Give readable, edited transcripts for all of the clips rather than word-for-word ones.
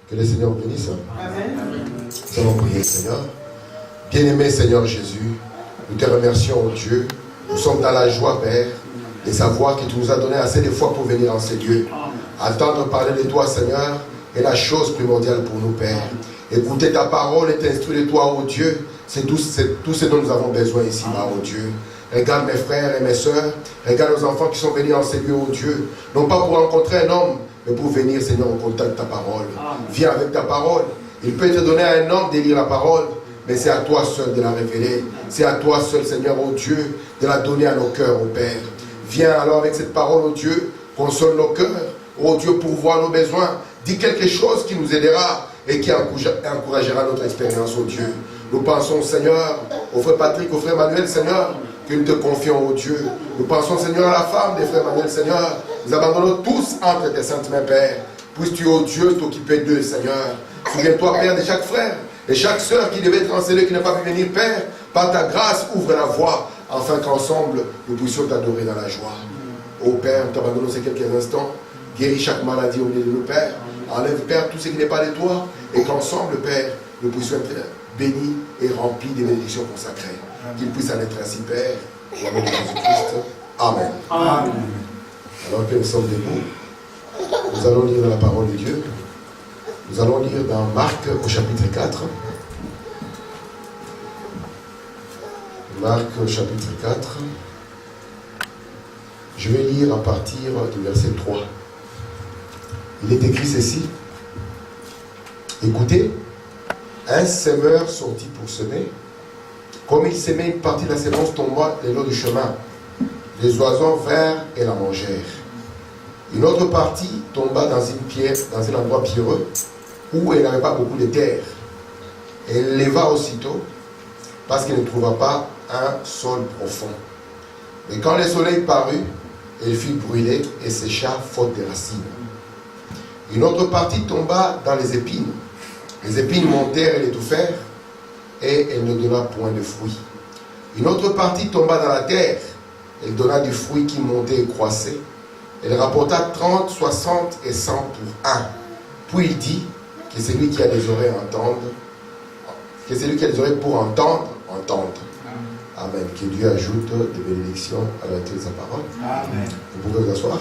Que le Seigneur vous bénisse. Amen. Nous allons prier, Seigneur. Bien-aimé Seigneur Jésus, nous te remercions, oh Dieu. Nous sommes dans la joie, Père, de savoir que tu nous as donné assez de foi pour venir en ces lieux. Entendre parler de toi, Seigneur, est la chose primordiale pour nous, Père. Écouter ta parole et t'instruire de toi, oh Dieu, c'est tout ce dont nous avons besoin ici-bas, oh Dieu. Regarde mes frères et mes sœurs, regarde nos enfants qui sont venus en ces lieux, oh Dieu, non pas pour rencontrer un homme, mais pour venir, Seigneur, au contact de ta parole. Viens avec ta parole. Il peut te donner à un homme de lire la parole, mais c'est à toi seul de la révéler. C'est à toi seul, Seigneur, oh Dieu, de la donner à nos cœurs, oh Père. Viens alors avec cette parole, oh Dieu, console nos cœurs, oh Dieu, pour voir nos besoins. Dis quelque chose qui nous aidera et qui encouragera notre expérience, oh Dieu. Nous pensons, Seigneur, au frère Patrick, au frère Manuel, Seigneur, que nous te confions, oh Dieu. Nous pensons, Seigneur, à la femme des frères Manuel, Seigneur. Nous abandonnons tous entre tes saintes mains, Père. Puisses-tu, oh Dieu, t'occuper d'eux, Seigneur. Souviens-toi, Père, de chaque frère et chaque sœur qui devait être enseigné, qui n'a pas pu venir, Père. Par ta grâce, ouvre la voie, afin qu'ensemble, nous puissions t'adorer dans la joie. Oh Père, nous t'abandonnons ces quelques instants. Guéris chaque maladie au milieu de nous, Père. Enlève, Père, tout ce qui n'est pas de toi. Et qu'ensemble, Père, nous puissions être bénis et remplis des bénédictions consacrées. Qu'il puisse en être ainsi, Père, au nom de Jésus-Christ. Amen. Amen. Alors que nous sommes debout, nous allons lire la parole de Dieu. Nous allons lire dans Marc au chapitre 4. Marc au chapitre 4. Je vais lire à partir du verset 3. Il est écrit ceci. Écoutez, un semeur sortit pour semer. Comme il semait, une partie de la semence tomba le long du chemin. Les oiseaux vinrent et la mangèrent. Une autre partie tomba dans une pierre, dans un endroit pierreux, où elle n'avait pas beaucoup de terre. Elle leva aussitôt, parce qu'elle ne trouva pas un sol profond. Mais quand le soleil parut, elle fut brûlée et sécha faute de racines. Une autre partie tomba dans les épines. Les épines montèrent et l'étouffèrent, et elle ne donna point de fruits. Une autre partie tomba dans la terre. Elle donna du fruit qui montait et croissait. Elle rapporta 30, 60 et 100 pour un. Puis il dit que celui qui a des oreilles entende, que celui qui a des oreilles pour entendre, entende. Amen. Que Dieu ajoute des bénédictions à la lecture de sa parole. Amen. Vous pouvez vous asseoir.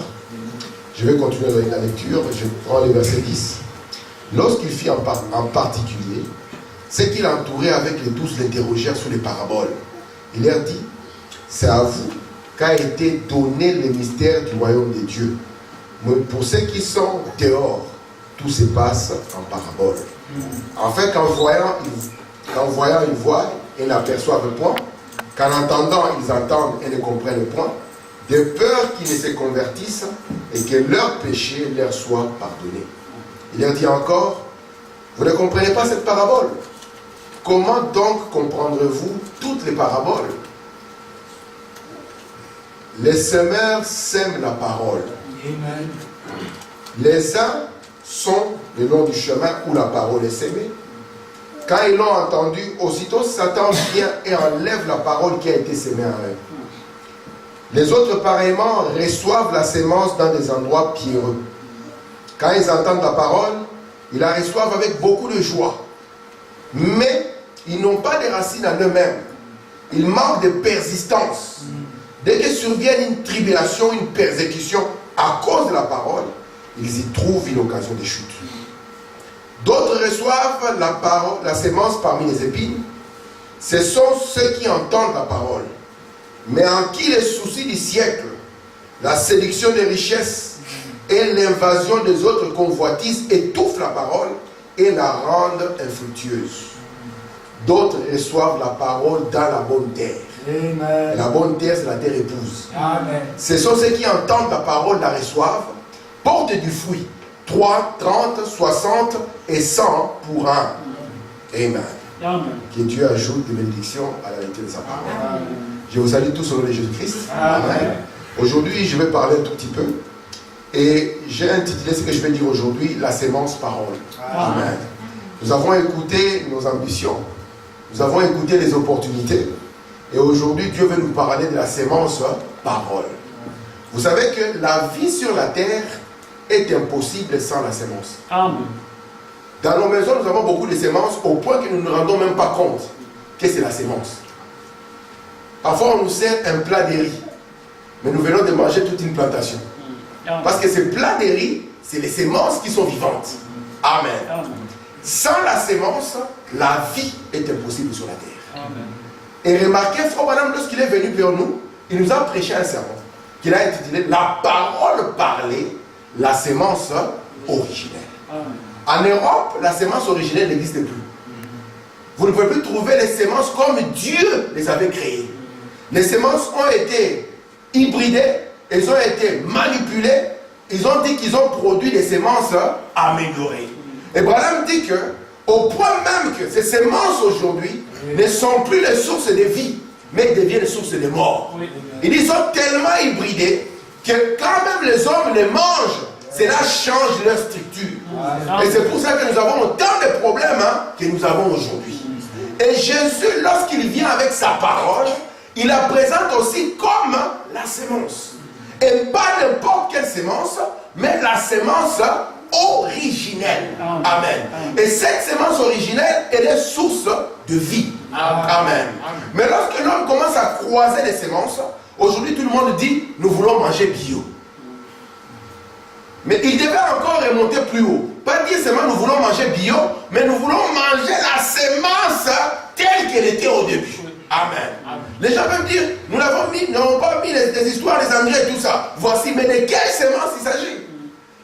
Je vais continuer avec la lecture. Je prends le verset 10. Lorsqu'il fit en particulier, ceux qui l'entouraient avec les douze l'interrogèrent sur les paraboles. Il leur dit, c'est à vous qu'a été donné le mystère du royaume de Dieu. Mais pour ceux qui sont dehors, tout se passe en parabole. Enfin, qu'en voyant, ils voient et n'aperçoivent point. Qu'en entendant, ils entendent et ne comprennent point. De peur qu'ils ne se convertissent et que leurs péchés leur soient pardonnés. Il leur dit encore, vous ne comprenez pas cette parabole. Comment donc comprendrez-vous toutes les paraboles? Les semeurs sèment la parole. Amen. Les uns sont le long du chemin où la parole est sémée. Quand ils l'ont entendu, aussitôt Satan vient et enlève la parole qui a été sémée en eux. Les autres, pareillement, reçoivent la sémence dans des endroits pierreux. Quand ils entendent la parole, ils la reçoivent avec beaucoup de joie. Mais ils n'ont pas de racines en eux-mêmes. Ils manquent de persistance. Dès que survienne une tribulation, une persécution à cause de la parole, ils y trouvent une occasion de chute. D'autres reçoivent la sémence parmi les épines. Ce sont ceux qui entendent la parole, mais en qui les soucis du siècle, la séduction des richesses et l'invasion des autres convoitises étouffent la parole et la rendent infructueuse. D'autres reçoivent la parole dans la bonne terre. Amen. La bonne terre, c'est la terre épouse. Amen. Ce sont ceux qui entendent la parole, la reçoivent, portent du fruit. 3, 30, 60 et 100 pour un. Amen. Amen. Que Dieu ajoute des bénédictions à la lecture de sa parole. Amen. Je vous salue tous au nom de Jésus-Christ. Amen. Aujourd'hui, je vais parler un tout petit peu. Et j'ai intitulé ce que je vais dire aujourd'hui, la sémence parole. Amen. Amen. Nous avons écouté nos ambitions. Nous avons écouté les opportunités. Et aujourd'hui, Dieu veut nous parler de la sémence parole. Vous savez que la vie sur la terre est impossible sans la sémence. Amen. Dans nos maisons, nous avons beaucoup de semences au point que nous ne nous rendons même pas compte que c'est la sémence. Parfois, on nous sert un plat de riz, mais nous venons de manger toute une plantation. Parce que ce plat de riz, c'est les semences qui sont vivantes. Amen. Sans la sémence, la vie est impossible sur la terre. Amen. Et remarquez, Frère Branham, lorsqu'il est venu vers nous, il nous a prêché un sermon qu'il a intitulé La parole parlée, la sémence originelle. En Europe, la sémence originelle n'existe plus. Vous ne pouvez plus trouver les sémences comme Dieu les avait créées. Les semences ont été hybridées, elles ont été manipulées, ils ont dit qu'ils ont produit des semences améliorées. Et Branham dit que, au point même que ces semences aujourd'hui ne sont plus les sources de vie, mais deviennent les sources de mort. Ils sont tellement hybridés que quand même les hommes les mangent, cela change leur structure. Et c'est pour ça que nous avons autant de problèmes que nous avons aujourd'hui. Et Jésus, lorsqu'il vient avec sa parole, il la présente aussi comme la sémence. Et pas n'importe quelle sémence, mais la sémence originelle. Amen. Et cette sémence originelle, elle est source de vie. Amen. Mais lorsque l'homme commence à croiser les sémences, aujourd'hui tout le monde dit, nous voulons manger bio. Mais il devait encore remonter plus haut. Pas dire seulement nous voulons manger bio, mais nous voulons manger la sémence telle qu'elle était au début. Amen. Les gens peuvent dire, nous n'avons pas mis les histoires des engrais et tout ça. Voici, mais de quelle sémence il s'agit?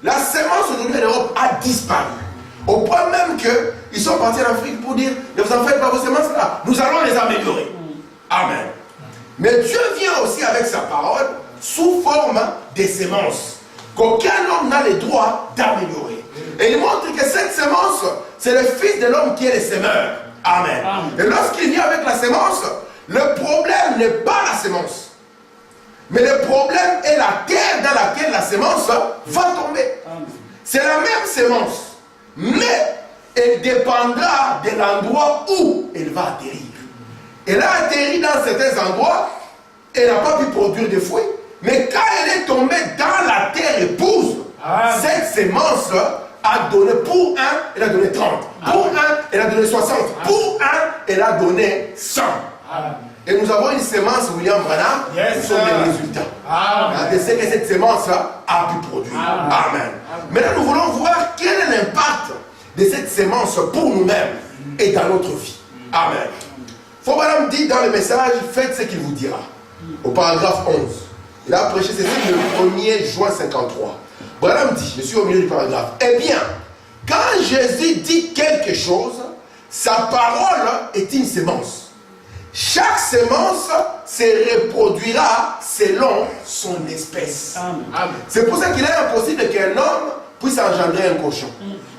La sémence aujourd'hui en Europe a disparu. Au point même qu'ils sont partis en Afrique pour dire, ne vous en faites pas vos sémences là, nous allons les améliorer. Amen. Mais Dieu vient aussi avec sa parole sous forme de sémences qu'aucun homme n'a le droit d'améliorer. Et il montre que cette sémence, c'est le Fils de l'homme qui est le semeur. Amen. Et lorsqu'il vient avec la sémence, le problème n'est pas la sémence. Mais le problème est la terre dans laquelle la sémence va tomber. C'est la même sémence. Mais elle dépendra de l'endroit où elle va atterrir. Elle a atterri dans certains endroits, elle n'a pas pu produire de fruits. Mais quand elle est tombée dans la terre épouse, cette sémence a donné, pour un, elle a donné 30. Pour un, elle a donné 60. Pour un, elle a donné 100. Et nous avons une sémence, William Branham, qui sont des résultats. De ce que cette sémence a pu produire. Amen. Maintenant, nous voulons voir quel est l'impact de cette sémence pour nous-mêmes et dans notre vie. Amen. Frère Branham dit dans le message, faites ce qu'il vous dira. Au paragraphe 11. Il a prêché ceci le 1er juin 53. Branham dit, je suis au milieu du paragraphe, eh bien, quand Jésus dit quelque chose, sa parole est une sémence. Chaque sémence se reproduira selon son espèce. C'est pour ça qu'il est impossible qu'un homme puisse engendrer un cochon.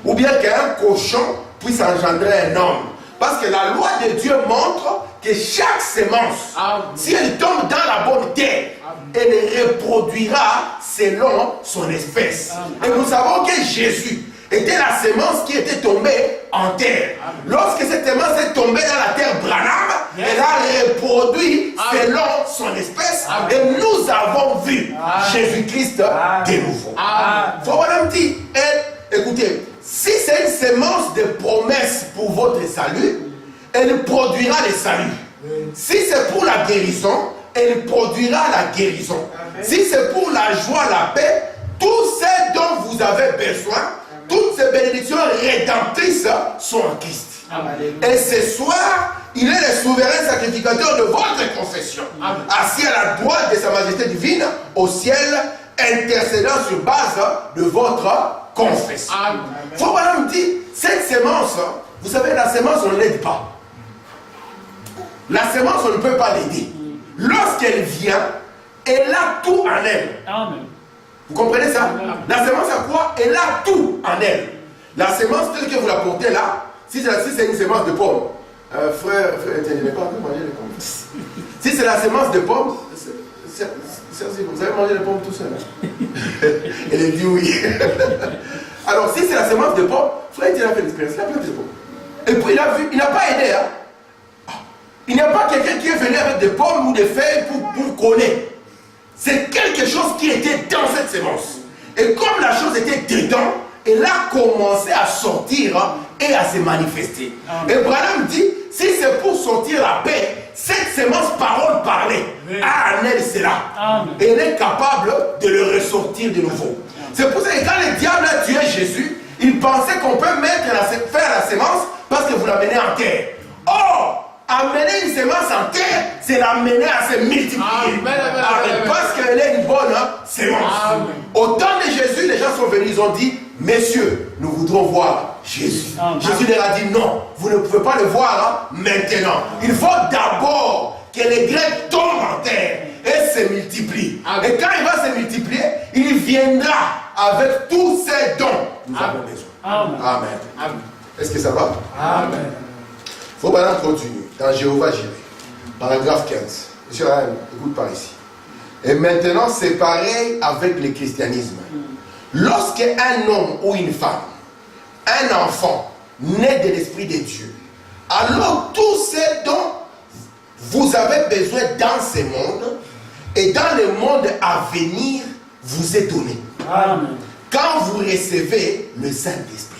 Ou bien qu'un cochon puisse engendrer un homme. Parce que la loi de Dieu montre que chaque sémence, si elle tombe dans la bonne terre, elle reproduira selon son espèce. Et nous savons que Jésus était la sémence qui était tombée en terre. Lorsque cette sémence est tombée dans la terre Branham, elle a reproduit selon son espèce. Et nous avons vu Jésus-Christ de nouveau. Frère Branham dit, écoutez, si c'est une sémence de promesse pour votre salut, elle produira le salut. Si c'est pour la guérison, elle produira la guérison. Si c'est pour la joie, la paix, tout ce dont vous avez besoin, toutes ces bénédictions rédemptrices sont en Christ. Et ce soir, il est le souverain sacrificateur de votre confession. Assis à la droite de sa majesté divine, au ciel, intercédant sur base de votre confession. Frère Branham dit, cette sémence, vous savez, la sémence, on ne l'aide pas. La sémence, on ne peut pas l'aider. Lorsqu'elle vient, elle a tout en elle. Vous comprenez ça? La sémence a quoi? Elle a tout en elle. La sémence telle que vous la portez là, si c'est une sémence de pomme, frère, je n'ai pas envie de manger les pommes. Si c'est la sémence de pomme, vous avez mangé les pommes tout seul. Elle dit oui. Alors, si c'est la sémence de pomme, frère, il a fait l'expérience, il a plein de pommes. Et puis il a vu, il n'a pas aidé. Il n'y a pas quelqu'un qui est venu avec des pommes ou des feuilles pour coller. C'est quelque chose qui était dans cette sémence. Et comme la chose était dedans, elle a commencé à sortir et à se manifester. Et Branham dit, si c'est pour sortir la paix, cette sémence parole parlée a en elle cela. Et elle est capable de le ressortir de nouveau. C'est pour ça que quand le diable a tué Jésus, il pensait qu'on peut faire la sémence parce que vous l'amenez en terre. Or, amener une sémence en terre, c'est l'amener à se multiplier. Parce qu'elle est une bonne sémence. Au temps de Jésus, les gens sont venus, ils ont dit, messieurs, nous voudrons voir Jésus. Jésus leur a dit, non, vous ne pouvez pas le voir maintenant. Il faut d'abord que les Grecs tombent en terre et se multiplient. Et quand il va se multiplier, il viendra avec tous ces dons. Nous avons besoin. Amen. Est-ce que ça va? Amen. Il faut maintenant continuer. Dans Jéhovah Jireh, paragraphe 15. Monsieur Ryan, écoute par ici. Et maintenant, c'est pareil avec le christianisme. Lorsque un homme ou une femme, un enfant, naît de l'Esprit de Dieu, alors tous ces dons, vous avez besoin dans ce monde et dans le monde à venir, vous est donné. Amen. Quand vous recevez le Saint-Esprit.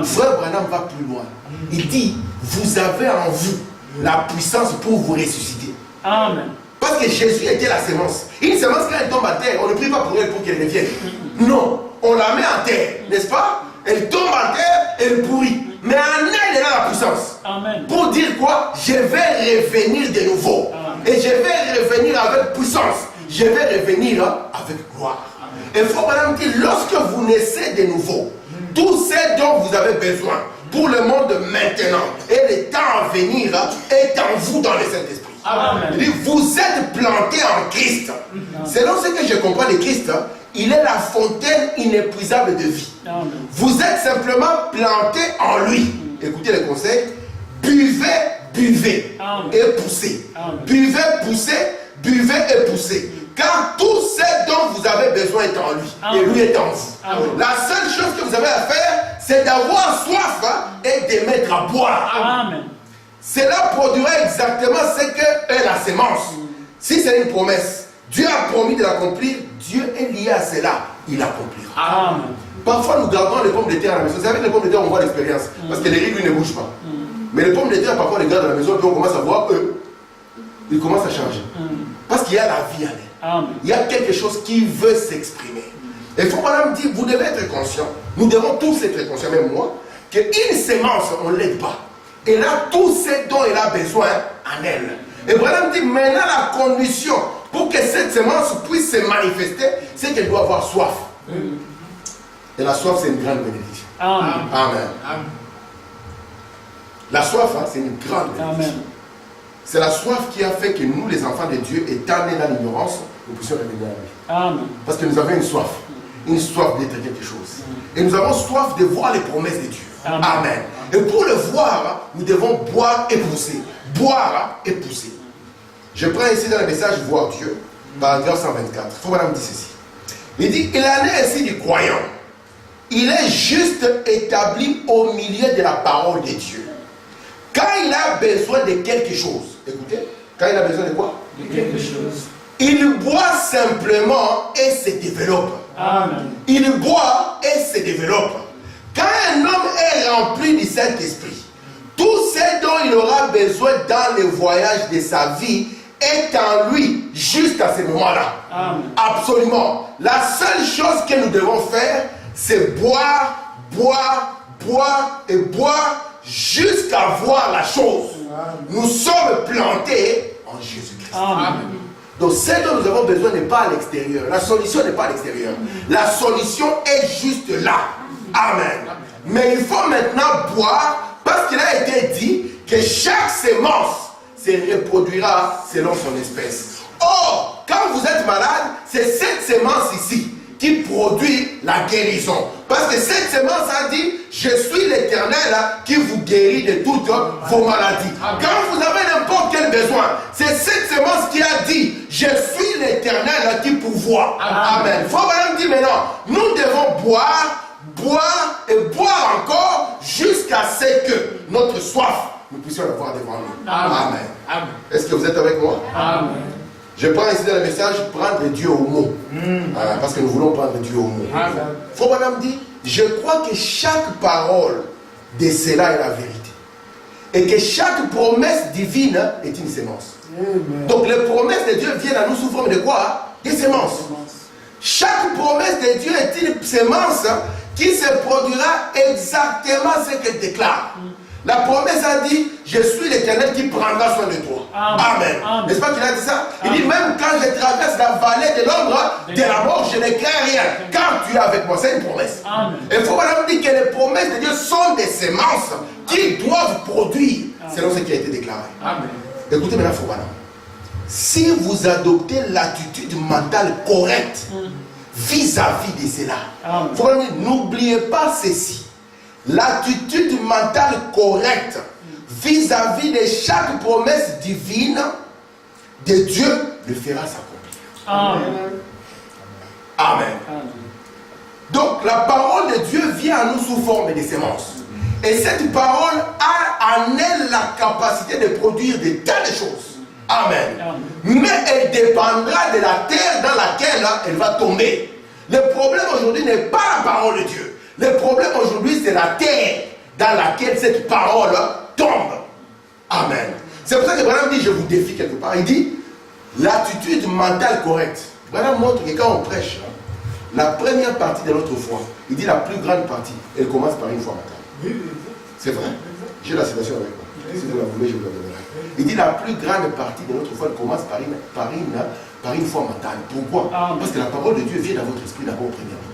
Frère Branham va plus loin. Il dit, vous avez en vous la puissance pour vous ressusciter. Amen. Parce que Jésus était la sémence. Une sémence, quand elle tombe à terre, on ne prie pas pour elle pour qu'elle revienne. Non, on la met en terre, n'est-ce pas? Elle tombe en terre, elle pourrit. Mais en elle, elle a la puissance. Amen. Pour dire quoi? Je vais revenir de nouveau. Amen. Et je vais revenir avec puissance. Je vais revenir avec gloire. Et il faut vraiment dire, lorsque vous naissez de nouveau, tous ces dont vous avez besoin pour le monde maintenant et le temps à venir est en vous dans le Saint-Esprit. Vous êtes plantés en Christ. Selon ce que je comprends de Christ, il est la fontaine inépuisable de vie. Vous êtes simplement plantés en lui. Écoutez les conseils. Buvez, buvez et poussez. Buvez, poussez, buvez et poussez. Car tout ce dont vous avez besoin est en lui. Et lui est en vous. La seule chose que vous avez à faire, c'est d'avoir soif et de mettre à boire. Amen. Cela produira exactement ce que est la sémence. Si c'est une promesse, Dieu a promis de l'accomplir, Dieu est lié à cela, il accomplira. Amen. Parfois nous gardons les pommes de terre à la maison. Vous savez, les pommes de terre, on voit l'expérience. Parce que les riz, lui, ne bougent pas. Mais les pommes de terre, parfois, on les garde à la maison, puis on commence à voir eux. Ils commencent à changer. Parce qu'il y a la vie en elle. Amen. Il y a quelque chose qui veut s'exprimer. Et il faut madame dire, vous devez être conscient, nous devons tous être conscients, même moi, qu'une sémence, on ne l'aide pas. Elle a tous ces dons, elle a besoin en elle. Et madame dit, maintenant la condition pour que cette sémence puisse se manifester, c'est qu'elle doit avoir soif. Et la soif, c'est une grande bénédiction. Amen. Amen. La soif, c'est une grande bénédiction. C'est la soif qui a fait que nous, les enfants de Dieu, étant nés dans l'ignorance, nous puissions revenir à lui. Amen. Parce que nous avons une soif d'être quelque chose. Et nous avons soif de voir les promesses de Dieu. Amen. Amen. Et pour le voir, nous devons boire et pousser. Boire et pousser. Je prends ici dans le message Voir Dieu, paragraphe 124. Il faut madame dire ceci. Il dit, il en est ainsi du croyant. Il est juste établi au milieu de la parole de Dieu. Quand il a besoin de quelque chose, écoutez, quand il a besoin de quoi? De quelque chose. Il boit simplement et se développe. Amen. Il boit et se développe. Quand un homme est rempli du Saint-Esprit, tout ce dont il aura besoin dans le voyage de sa vie est en lui, juste à ce moment-là. Amen. Absolument. La seule chose que nous devons faire, c'est boire, boire, boire et boire jusqu'à voir la chose. Amen. Nous sommes plantés en Jésus-Christ. Amen. Donc ce dont nous avons besoin n'est pas à l'extérieur. La solution n'est pas à l'extérieur. La solution est juste là. Amen. Mais il faut maintenant boire parce qu'il a été dit que chaque sémence se reproduira selon son espèce. Or, quand vous êtes malade, c'est cette sémence ici qui produit la guérison. Parce que cette sémence a dit, je suis l'Éternel qui vous guérit de toutes vos maladies. Amen. Quand vous avez n'importe quel besoin, c'est cette sémence qui a dit, je suis l'Éternel qui pourvoit. Amen. Il faut même dire maintenant, nous devons boire, boire et boire encore jusqu'à ce que notre soif, nous puissions l'avoir devant nous. Amen. Amen. Est-ce que vous êtes avec moi? Amen. Je prends ici dans le message, prendre Dieu au mot. Parce que nous voulons prendre Dieu au mot. Il faut madame dire, je crois que chaque parole de cela est la vérité. Et que chaque promesse divine est une sémence. Amen. Donc les promesses de Dieu viennent à nous sous forme de quoi? Des sémences. Chaque promesse de Dieu est une sémence qui se produira exactement ce qu'elle déclare. La promesse a dit, je suis l'Éternel qui prendra soin de toi. Amen. Amen. N'est-ce pas qu'il a dit ça? Il dit, même quand je traverse la vallée de l'ombre de la mort, je ne crains rien. Car tu es avec moi. C'est une promesse. Il faut vraiment dire que les promesses de Dieu sont des semences qui doivent produire selon ce qui a été déclaré. Amen. Écoutez maintenant, Fouana. Si vous adoptez l'attitude mentale correcte vis-à-vis de cela, n'oubliez pas ceci. L'attitude mentale correcte vis-à-vis de chaque promesse divine de Dieu le fera s'accomplir. Amen. Amen. Donc la parole de Dieu vient à nous sous forme de sémences. Et cette parole a en elle la capacité de produire des tas de choses. Amen. Mais elle dépendra de la terre dans laquelle elle va tomber. Le problème aujourd'hui n'est pas la parole de Dieu. Le problème aujourd'hui, c'est la terre dans laquelle cette parole tombe. Amen. C'est pour ça que Branham dit, je vous défie quelque part. Il dit, l'attitude mentale correcte. Branham montre que quand on prêche, la première partie de notre foi, il dit la plus grande partie, elle commence par une foi mentale. C'est vrai. J'ai la citation avec moi. Si vous la voulez, je vous la donnerai. Il dit la plus grande partie de notre foi, elle commence par une foi mentale. Pourquoi? Parce que la parole de Dieu vient dans votre esprit d'abord premièrement.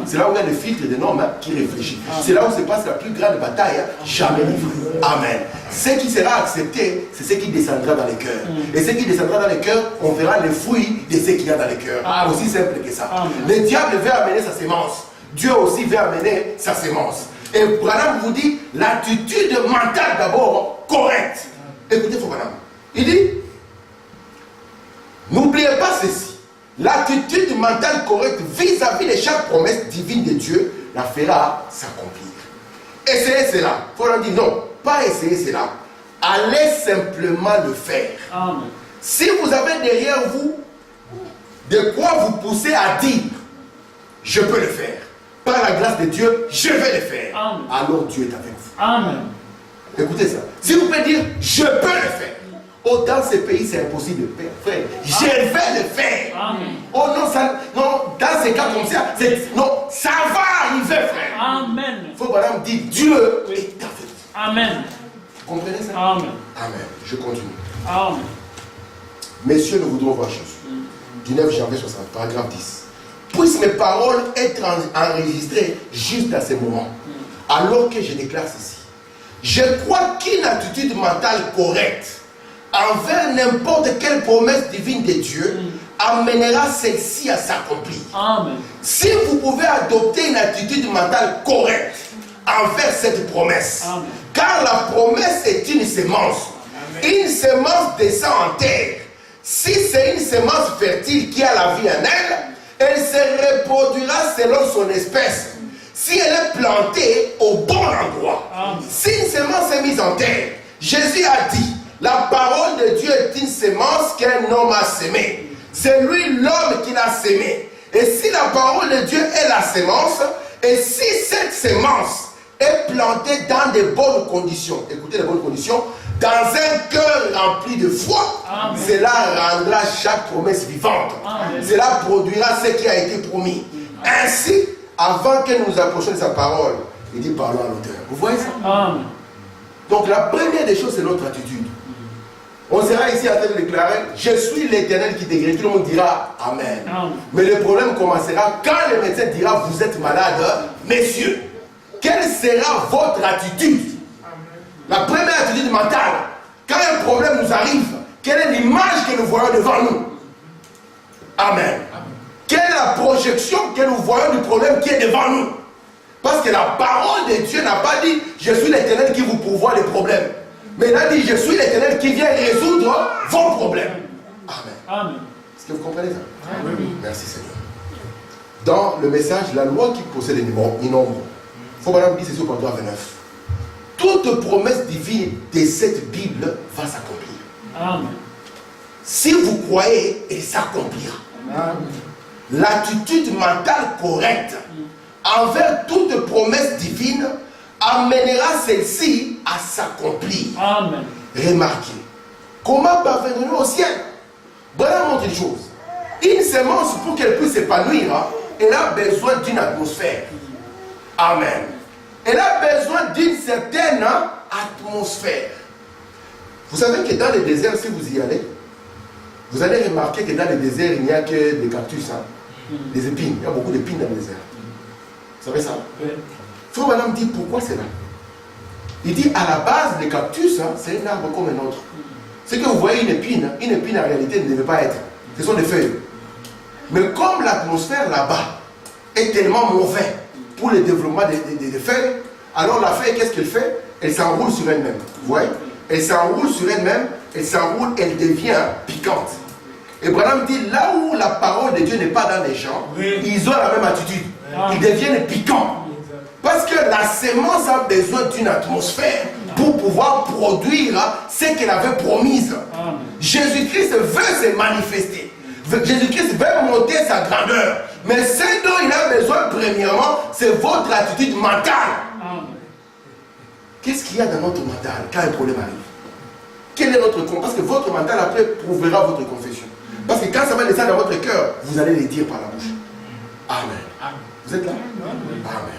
C'est là où il y a le filtre des normes qui réfléchit. C'est là où se passe la plus grande bataille jamais livrée. Amen. Ce qui sera accepté, c'est ce qui descendra dans les cœurs. Et ce qui descendra dans les cœurs, on verra les fruits de ce qu'il y a dans les cœurs. Aussi simple que ça. Le diable veut amener sa sémence. Dieu aussi veut amener sa sémence. Et Branham vous dit l'attitude mentale d'abord correcte. Écoutez, Branham. Il dit, n'oubliez pas ceci. L'attitude mentale correcte vis-à-vis de chaque promesse divine de Dieu la fera s'accomplir. Essayez cela. Il faut leur dire non, pas essayer cela. Allez simplement le faire. Amen. Si vous avez derrière vous de quoi vous pousser à dire, je peux le faire. Par la grâce de Dieu, je vais le faire. Amen. Alors Dieu est avec vous. Amen. Écoutez ça. Si vous pouvez dire, je peux le faire. Oh, dans ce pays, c'est impossible de faire. Frère, je vais le faire. Amen. Oh non, ça, non, dans ces cas comme ça, non, ça va arriver, frère. Amen. Il faut vraiment dire, Dieu est avec vous. Amen. Vous comprenez ça? Amen. Amen. Je continue. Amen. Messieurs, nous voudrons voir Jésus. Du 9 janvier 60, paragraphe 10. Puissent mes paroles être enregistrées juste à ce moment, alors que je déclare ceci. Je crois qu'une attitude mentale correcte envers n'importe quelle promesse divine de Dieu amènera celle-ci à s'accomplir. Amen. Si vous pouvez adopter une attitude mentale correcte envers cette promesse, amen, car la promesse est une sémence. Amen. Une sémence descend en terre. Si c'est une sémence fertile qui a la vie en elle, elle se reproduira selon son espèce. Si elle est plantée au bon endroit. Amen. Si une sémence est mise en terre, Jésus a dit, la parole de Dieu est une sémence qu'un homme a sémée. C'est lui l'homme qui l'a sémée. Et si la parole de Dieu est la sémence, et si cette sémence est plantée dans de bonnes conditions, écoutez les bonnes conditions, dans un cœur rempli de foi, amen, cela rendra chaque promesse vivante. Amen. Cela produira ce qui a été promis. Ainsi, avant que nous nous approchions de sa parole, il dit parlons à l'auteur. Vous voyez ça? Amen. Donc la première des choses, c'est notre attitude. On sera ici en train de déclarer, je suis l'Éternel qui te guérit. Tout le monde dira Amen. Amen. Mais le problème commencera quand le médecin dira, vous êtes malade, messieurs. Quelle sera votre attitude? La première attitude mentale, quand un problème nous arrive, quelle est l'image que nous voyons devant nous? Amen. Quelle est la projection que nous voyons du problème qui est devant nous? Parce que la parole de Dieu n'a pas dit, je suis l'Éternel qui vous pourvoit les problèmes. Mais il a dit, je suis l'Éternel qui vient résoudre vos problèmes. Amen. Amen. Est-ce que vous comprenez ça? Amen. Merci Seigneur. Dans le message, la loi qui possède une nombre, il faut maintenant dire ceci au paragraphe 29. Toute promesse divine de cette Bible va s'accomplir. Amen. Si vous croyez, elle s'accomplira. L'attitude mentale correcte envers toute promesse divine amènera celle-ci à s'accomplir. Amen. Remarquez, comment parvenons-nous au ciel? Voilà montre une chose. Une semence, pour qu'elle puisse s'épanouir, elle a besoin d'une atmosphère. Amen. Elle a besoin d'une certaine atmosphère. Vous savez que dans les déserts, si vous y allez, vous allez remarquer que dans les déserts, il n'y a que des cactus, des épines. Il y a beaucoup d'épines dans le désert. Vous savez ça? Oui. Frère Branham dit pourquoi c'est là. Il dit à la base, les cactus, c'est un arbre comme un autre. C'est que vous voyez une épine en réalité ne devait pas être. Ce sont des feuilles. Mais comme l'atmosphère là-bas est tellement mauvaise pour le développement des feuilles, alors la feuille, qu'est-ce qu'elle fait? Elle s'enroule sur elle-même. Vous voyez? Elle s'enroule sur elle-même, elle devient piquante. Et Branham dit, là où la parole de Dieu n'est pas dans les gens, ils ont la même attitude. Ils deviennent piquants. Parce que la sémence a besoin d'une atmosphère pour pouvoir produire ce qu'elle avait promise. Jésus-Christ veut se manifester. Jésus-Christ veut monter sa grandeur. Mais ce dont il a besoin premièrement, c'est votre attitude mentale. Qu'est-ce qu'il y a dans notre mental quand un problème arrive? Quel est notre compte? Parce que votre mental après prouvera votre confession. Parce que quand ça va descendre dans votre cœur, vous allez les dire par la bouche. Amen. Vous êtes là? Amen.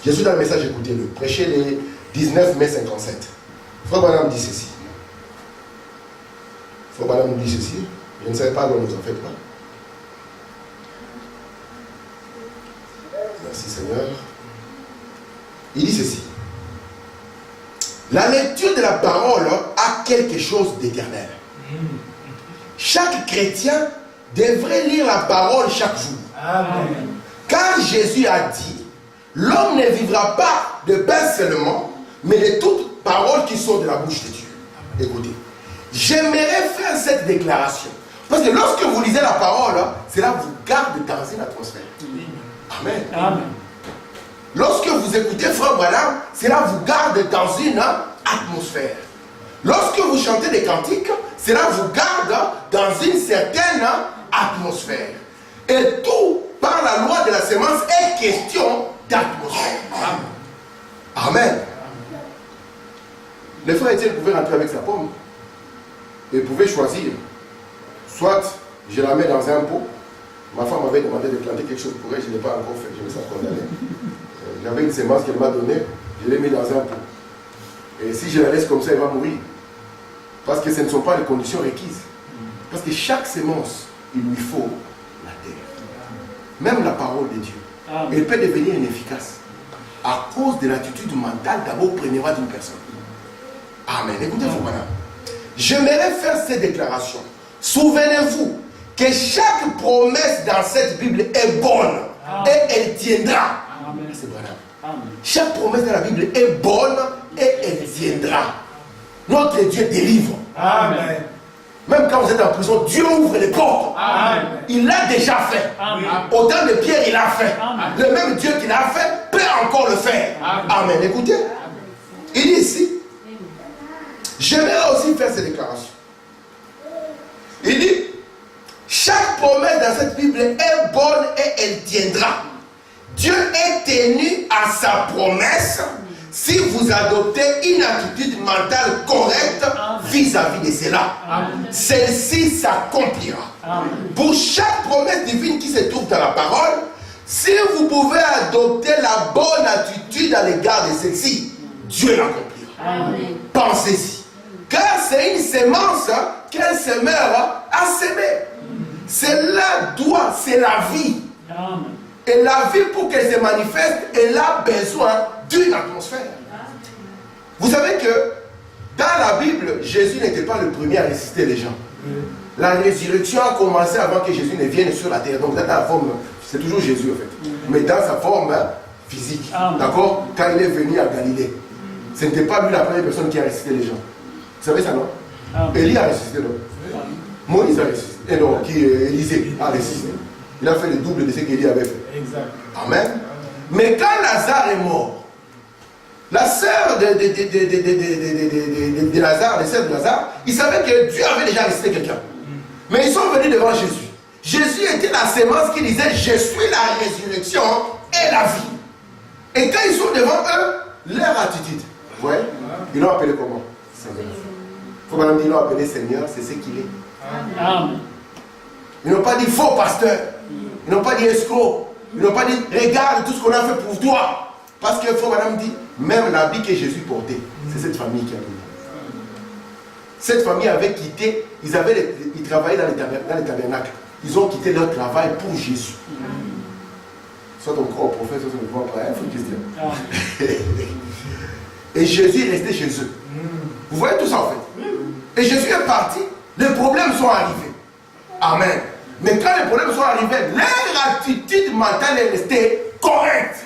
Je suis dans le message, écoutez-le. Prêchez les 19 mai 57. Frère Branham dit ceci. Frère Branham dit ceci. Je ne savais pas dont vous en faites pas. Merci Seigneur. Il dit ceci. La lecture de la parole a quelque chose d'éternel. Chaque chrétien devrait lire la parole chaque jour. Amen. Car Jésus a dit, l'homme ne vivra pas de pain seulement, mais de toutes paroles qui sortent de la bouche de Dieu. Écoutez, j'aimerais faire cette déclaration. Parce que lorsque vous lisez la parole, cela vous garde dans une atmosphère. Amen. Amen. Lorsque vous écoutez Frère Branham, cela vous garde dans une atmosphère. Lorsque vous chantez des cantiques, cela vous garde dans une certaine atmosphère. Et tout, par la loi de la sémence, est question d'atmosphère. Amen. Le frère Étienne pouvait rentrer avec sa pomme et pouvait choisir. Soit je la mets dans un pot. Ma femme m'avait demandé de planter quelque chose pour elle, je ne l'ai pas encore fait, je me sens condamné. J'avais une sémence qu'elle m'a donnée, je l'ai mis dans un pot. Et si je la laisse comme ça, elle va mourir. Parce que ce ne sont pas les conditions requises. Parce que chaque sémence, il lui faut la terre. Même la parole de Dieu, elle peut devenir inefficace à cause de l'attitude mentale d'abord premièrement d'une personne. Amen. Écoutez-vous, madame. J'aimerais faire cette déclaration. Souvenez-vous que chaque promesse dans cette Bible est bonne et elle tiendra. C'est voilà. Chaque promesse dans la Bible est bonne et elle tiendra. Notre Dieu délivre. Amen. Même quand vous êtes en prison, Dieu ouvre les portes. Amen. Il l'a déjà fait. Amen. Au temps de Pierre, il l'a fait. Amen. Le même Dieu qui l'a fait peut encore le faire. Amen. Amen. Écoutez, il dit ici, j'aimerais aussi faire cette déclaration. Il dit, chaque promesse dans cette Bible est bonne et elle tiendra. Dieu est tenu à sa promesse si vous adoptez une attitude mentale correcte vis-à-vis de cela. Celle-ci s'accomplira. Pour chaque promesse divine qui se trouve dans la parole, si vous pouvez adopter la bonne attitude à l'égard de celle-ci, Dieu l'accomplira. Pensez-y. Car c'est une sémence qu'un semeur a sémé. Cela doit, c'est la vie. Et la vie, pour qu'elle se manifeste, elle a besoin d'une atmosphère. Vous savez que dans la Bible, Jésus n'était pas le premier à ressusciter les gens. La résurrection a commencé avant que Jésus ne vienne sur la terre. Donc dans la forme, c'est toujours Jésus en fait. Mais dans sa forme physique. D'accord? Quand il est venu à Galilée. Ce n'était pas lui la première personne qui a ressuscité les gens. Vous savez ça, non? Élie a ressuscité, non? Moïse a ressuscité. Et non, Élisée a ressuscité. Il a fait le double de ce qu'Élie avait fait. Exact. Amen. Mais quand Lazare est mort, la sœur de Lazare, les sœurs de Lazare, ils savaient que Dieu avait déjà ressuscité quelqu'un. Mais ils sont venus devant Jésus. Jésus était la sémence qui disait, je suis la résurrection et la vie. Et quand ils sont devant eux, leur attitude, vous voyez, ils l'ont appelé comment? Seigneur. Il faut maintenant dire, ils l'ont appelé Seigneur, c'est ce qu'il est. Amen. Ils n'ont pas dit faux pasteur. Ils n'ont pas dit escroc. Ils n'ont pas dit regarde tout ce qu'on a fait pour toi. Parce qu'il faut madame dire, même l'habit que Jésus portait, c'est cette famille qui a donné. Cette famille avait quitté, ils travaillaient dans les tabernacles. Ils ont quitté leur travail pour Jésus. Soit on croit au prophète, soit on ne croit pas. Il faut une question. Et Jésus est resté chez eux. Vous voyez tout ça en fait. Et Jésus est parti, les problèmes sont arrivés. Amen. Mais quand les problèmes sont arrivés, leur attitude mentale est restée correcte.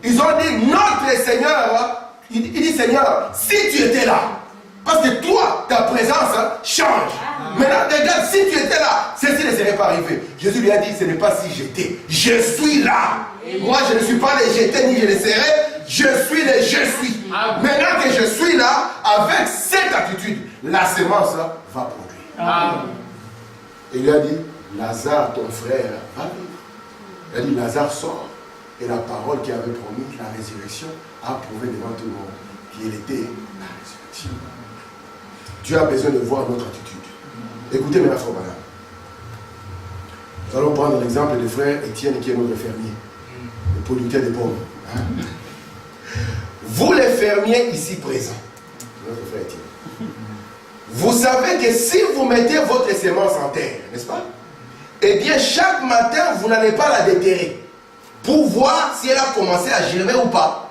Ils ont dit, notre Seigneur, il dit Seigneur, si tu étais là, parce que toi, ta présence change. Maintenant, regarde, si tu étais là, ceci ne serait pas arrivé. Jésus lui a dit, ce n'est pas si j'étais, je suis là. Moi, je ne suis pas le j'étais ni je le serai, je suis le je suis. Maintenant que je suis là, avec cette attitude, la semence va produire. Et il lui a dit, Lazare, ton frère, va vivre. Il a dit, Lazare sort. Et la parole qui avait promis la résurrection a prouvé devant tout le monde qu'il était la résurrection. Dieu a besoin de voir notre attitude. Écoutez maintenant, frère Bana. Nous allons prendre l'exemple du frère Étienne qui est notre fermier, le producteur de pommes. Vous les fermiers ici présents, notre frère Étienne, vous savez que si vous mettez votre semence en terre, n'est-ce pas? Eh bien, chaque matin, vous n'allez pas la déterrer pour voir si elle a commencé à germer ou pas.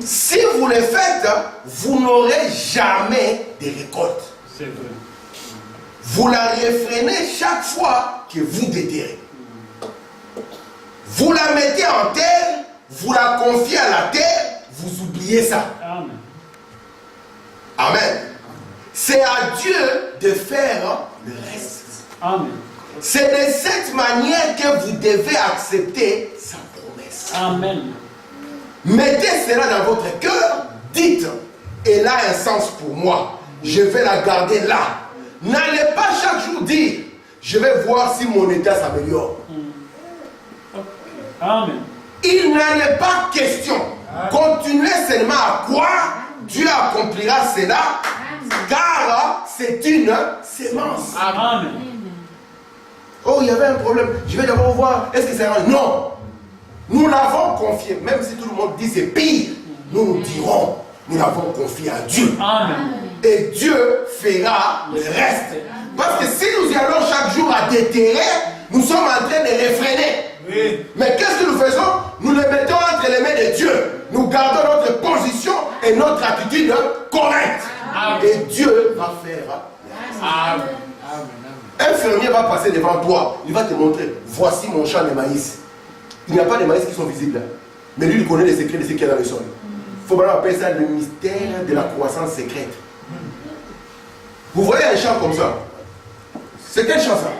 Si vous le faites, vous n'aurez jamais de récolte. C'est vrai. Vous la réfrénez chaque fois que vous déterrez. Vous la mettez en terre, vous la confiez à la terre, vous oubliez ça. Amen. Amen. C'est à Dieu de faire le reste. Amen. C'est de cette manière que vous devez accepter sa promesse. Amen. Mettez cela dans votre cœur, dites, elle a un sens pour moi, je vais la garder là. N'allez pas chaque jour dire, je vais voir si mon état s'améliore. Amen. Il n'en est pas question. Continuez seulement à croire, Dieu accomplira cela, car c'est une sémence. Amen. Oh, il y avait un problème. Je vais d'abord voir, est-ce que c'est un... Non. Nous l'avons confié, même si tout le monde dit c'est pire, nous dirons, nous l'avons confié à Dieu. Amen. Et Dieu fera le reste. Parce que si nous y allons chaque jour à déterrer, nous sommes en train de réfréner. Oui. Mais qu'est-ce que nous faisons? Nous le mettons entre les mains de Dieu. Nous gardons notre position et notre attitude correcte. Amen. Et Dieu va faire le reste. Amen. Un fermier va passer devant toi, il va te montrer, voici mon champ de maïs. Il n'y a pas de maïs qui sont visibles là. Mais lui, il connaît les secrets de ce qu'il y a dans le sol. Il faut vraiment appeler ça le mystère de la croissance secrète. Vous voyez un champ comme ça. C'est quel champ ça?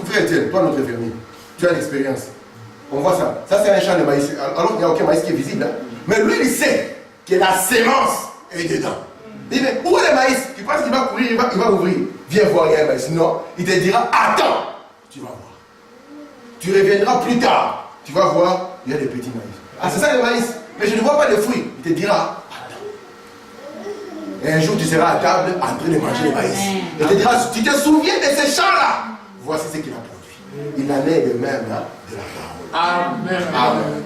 Frère Étienne, toi notre fermier, tu as l'expérience. On voit ça. Ça c'est un champ de maïs. Alors qu'il n'y a aucun maïs qui est visible là. Mais lui, il sait que la sémence est dedans. Il dit, mais où est le maïs? Tu penses qu'il va courir, il va ouvrir. Viens voir, il y a un maïs. Non, il te dira, attends, tu vas voir. Tu reviendras plus tard. Tu vas voir, il y a des petits maïs. Ah, c'est ça le maïs. Mais je ne vois pas de fruits. Il te dira, attends. Et un jour, tu seras à table en train de manger le maïs. Il te dira, tu te souviens de ces champs-là? Voici ce qu'il a produit. Il en est de même hein, de la parole. Amen. Amen.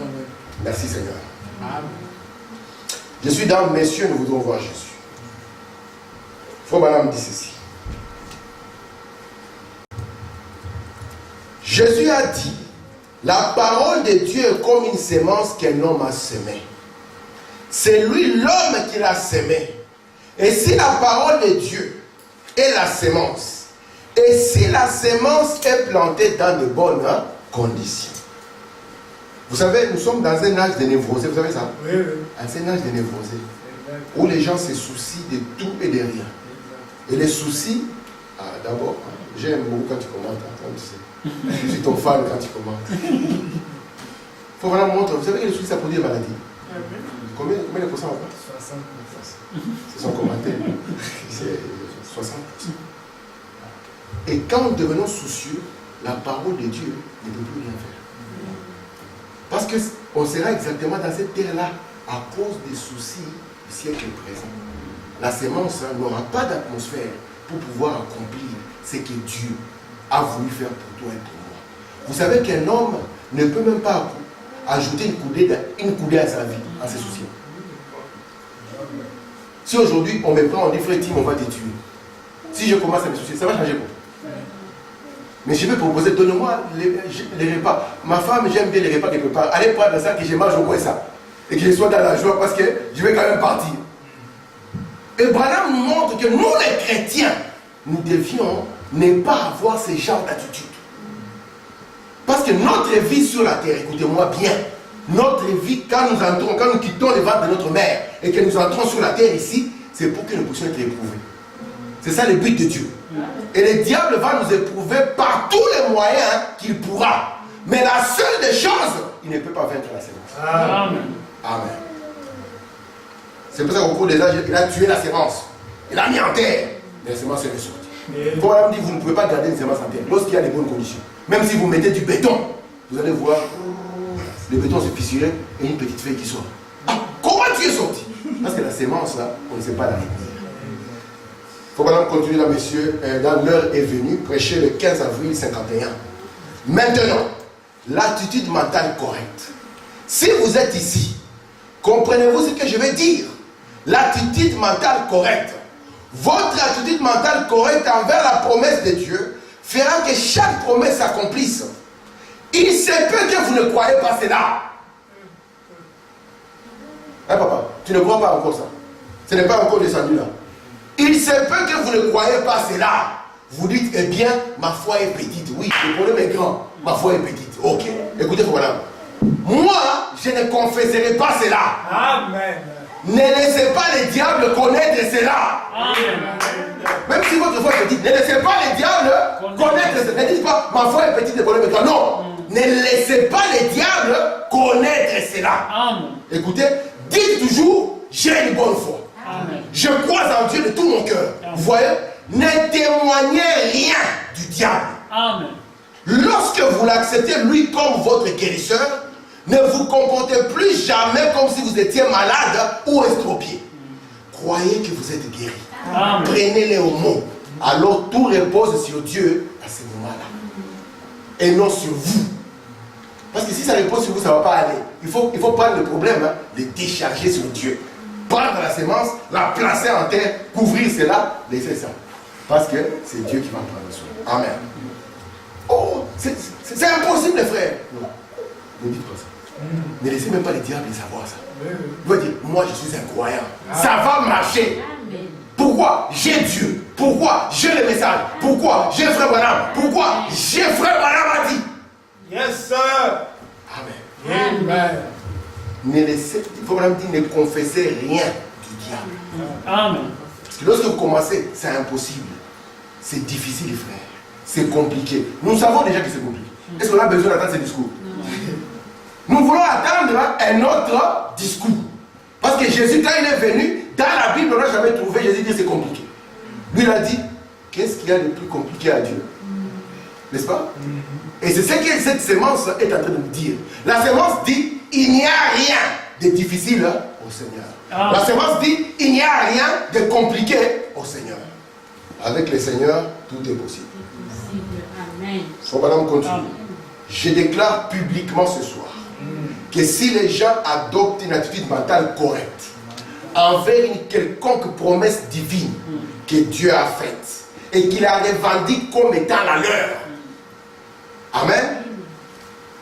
Merci Seigneur. Amen. Je suis dans messieurs, nous voudrons voir Jésus. Frère Madame dit ceci. Jésus a dit, la parole de Dieu est comme une sémence qu'un homme a semée. C'est lui l'homme qui l'a semée. Et si la parole de Dieu est la sémence, et si la sémence est plantée dans de bonnes conditions. Vous savez, nous sommes dans un âge de névrosé, vous savez ça? Oui, oui. Un âge de névrosé, où les gens se soucient de tout et de rien. Et les soucis, d'abord, j'aime beaucoup quand tu commentes, comme tu sais. Je suis ton fan quand tu commentes. Il faut vraiment montrer. Vous savez que les soucis, ça produit des maladies. Combien de pourcents encore? 60%. C'est son commentaire. C'est 60%. Et quand nous devenons soucieux, la parole de Dieu ne peut plus rien faire. Parce qu'on sera exactement dans cette terre-là à cause des soucis du siècle présent. La sémence n'aura pas d'atmosphère pour pouvoir accomplir ce que Dieu a voulu faire pour toi et pour moi. Vous savez qu'un homme ne peut même pas ajouter une coudée à sa vie en se souciant. Si aujourd'hui on me prend, on dit frère Tim, on va te tuer. Si je commence à me soucier, ça va changer quoi? Mais je vais proposer, donne-moi les repas. Ma femme, j'aime bien les repas qu'elle prépare. Allez prendre ça, que je mange au moins ça. Et que je sois dans la joie parce que je vais quand même partir. Et Branham nous montre que nous les chrétiens, nous devions ne pas avoir ce genre d'attitude. Parce que notre vie sur la terre, écoutez-moi bien, notre vie, quand nous quittons le ventre de notre mère et que nous entrons sur la terre ici, c'est pour que nous puissions être éprouvés. C'est ça le but de Dieu. Et le diable va nous éprouver par tous les moyens qu'il pourra. Mais la seule des choses, il ne peut pas vaincre la sémence. Amen. Amen. C'est pour ça qu'au cours des âges, il a tué la sémence. Il a mis en terre. La sémence est ressortie. Paul me dit, vous ne pouvez pas garder une sémence en terre lorsqu'il y a les bonnes conditions. Même si vous mettez du béton, vous allez voir le béton se fissurer et une petite feuille qui sort. Ah, comment tu es sorti? Parce que la sémence, là, on ne sait pas la retenir. Il faut maintenant continuer là, messieurs. Là, l'heure est venue. Prêcher le 15 avril 51. Maintenant, l'attitude mentale correcte. Si vous êtes ici, comprenez-vous ce que je vais dire? L'attitude mentale correcte. Votre attitude mentale correcte envers la promesse de Dieu fera que chaque promesse s'accomplisse. Il se peut que vous ne croyez pas cela. Hein, papa, tu ne crois pas encore ça? Ce n'est pas encore descendu là. Il se peut que vous ne croyez pas cela. Vous dites, eh bien, ma foi est petite. Oui, le problème est grand. Ma foi est petite. Ok. Écoutez, voilà. Moi, je ne confesserai pas cela. Amen. Ne laissez pas le diable connaître cela. Amen. Même si votre foi est petite, ne laissez pas le diable connaître cela. Ne dites pas, ma foi est petite, le problème est grand. Non. Ne laissez pas le diable connaître cela. Amen. Écoutez, dites toujours, j'ai une bonne foi. Amen. Je crois en Dieu de tout mon cœur. Vous voyez, ne témoignez rien du diable. Amen. Lorsque vous l'acceptez lui comme votre guérisseur, ne vous comportez plus jamais comme si vous étiez malade ou estropié. Croyez que vous êtes guéri. Amen. Prenez-les au mot. Alors tout repose sur Dieu à ce moment-là. Et non sur vous. Parce que si ça repose sur vous, ça ne va pas aller. Il faut prendre le problème, le décharger sur Dieu. Prendre la sémence, la placer en terre, couvrir cela, laisser ça. Parce que c'est Dieu qui va prendre soin. Amen. Oh, c'est impossible, les frères. Non, ne dites pas ça. Ne laissez même pas les diables savoir ça. Vous dire, moi je suis un croyant. Ça va marcher. Pourquoi? J'ai Dieu. Pourquoi? J'ai le message. Pourquoi? J'ai frère Branham. Pourquoi? J'ai frère Branham a dit. Yes, sir. Amen. Amen. Ne laissez, il faut même dire, ne confessez rien du diable. Amen. Parce que lorsque vous commencez, c'est impossible. C'est difficile, frère. C'est compliqué. Nous savons déjà que c'est compliqué. Est-ce qu'on a besoin d'attendre ce discours? Nous voulons attendre un autre discours. Parce que Jésus, quand il est venu, dans la Bible, on n'a jamais trouvé Jésus dire c'est compliqué. Lui, il a dit, qu'est-ce qu'il y a de plus compliqué à Dieu? N'est-ce pas? Et c'est ce que cette sémence est en train de nous dire. La sémence dit, il n'y a rien de difficile au Seigneur. Ah. La sémence dit, il n'y a rien de compliqué au Seigneur. Avec le Seigneur, tout est possible. Amen. Faut maintenant continuer. Je déclare publiquement ce soir que si les gens adoptent une attitude mentale correcte envers une quelconque promesse divine que Dieu a faite et qu'il la revendique comme étant la leur. Amen.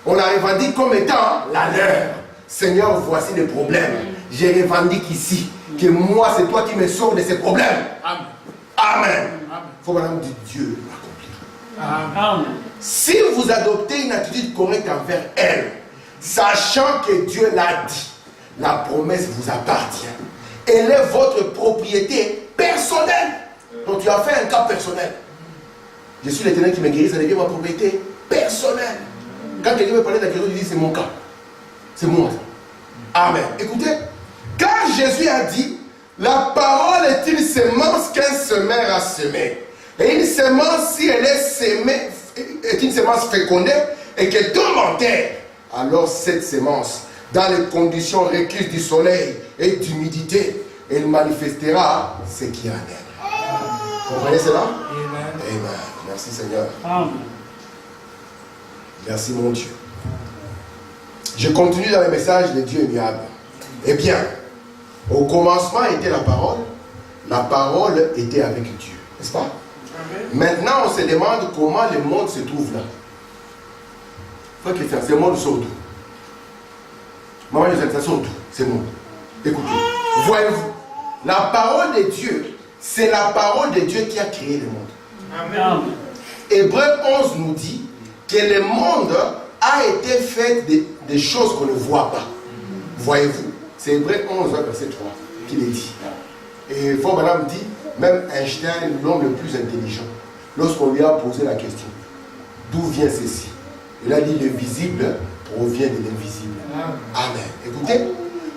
On la revendique comme étant la leur. Seigneur, voici les problèmes. Je revendique ici que moi, c'est toi qui me sauves de ces problèmes. Amen. Amen. Il faut maintenant dire Dieu l'accomplir. Amen. Si vous adoptez une attitude correcte envers elle, sachant que Dieu l'a dit, la promesse vous appartient. Elle est votre propriété personnelle. Donc tu as fait un cas personnel. Je suis l'Éternel qui me guérit, ça devient ma propriété personnelle. Quand quelqu'un me parle de la guérison, il dit c'est mon cas. C'est moi. Amen. Écoutez, quand Jésus a dit, la parole est une semence qu'un semeur a semée. Et une semence, si elle est semée, est une semence fécondée et qu'elle tombe en terre. alors cette sémence, dans les conditions requises du soleil et d'humidité, elle manifestera ce qui est en elle. Vous comprenez cela? Amen. Amen. Merci Seigneur. Amen. Merci mon Dieu. Je continue dans le message de Dieu immuable. Eh bien, au commencement était la parole était avec Dieu, n'est-ce pas? Amen. Maintenant, on se demande comment le monde se trouve là. Frère Christian, ce monde sort d'où? Maman, ça sort d'où? Ce monde. Écoutez, voyez-vous, la parole de Dieu, c'est la parole de Dieu qui a créé le monde. Amen. Hébreux 11 nous dit que le monde a été fait des choses qu'on ne voit pas. Voyez-vous, c'est Hébreux 11, verset 3 qui le dit. Et Fort Madame dit, même Einstein, l'homme le plus intelligent, lorsqu'on lui a posé la question, d'où vient ceci? Il a dit, le visible provient de l'invisible. Amen. Écoutez,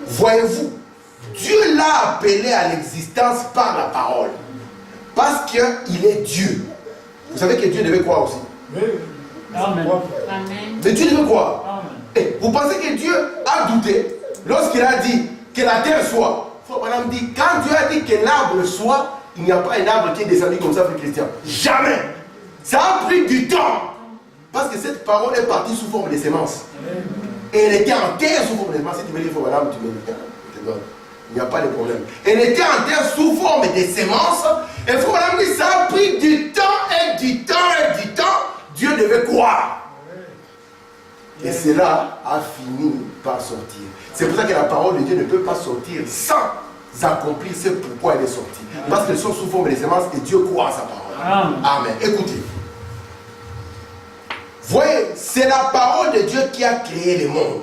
voyez-vous, Dieu l'a appelé à l'existence par la parole. Parce qu'il est Dieu. Vous savez que Dieu devait croire aussi. Amen. Mais Dieu devait croire. Et vous pensez que Dieu a douté lorsqu'il a dit que la terre soit? Madame dit, quand Dieu a dit que l'arbre soit, il n'y a pas un arbre qui est descendu comme ça, frère Christian. Jamais. Ça a pris du temps. Parce que cette parole est partie sous forme de sémence. Et elle était en terre sous forme de sémence. Si tu me dis, madame, tu me dis, je te donne. Il n'y a pas de problème. Elle était en terre sous forme de sémence. Et il faut madame dire, ça a pris du temps et du temps et du temps. Dieu devait croire. Et cela a fini par sortir. C'est pour ça que la parole de Dieu ne peut pas sortir sans accomplir ce pourquoi elle est sortie. Parce qu'elles sont sous forme de sémence et Dieu croit à sa parole. Amen. Écoutez. Voyez, c'est la parole de Dieu qui a créé le monde.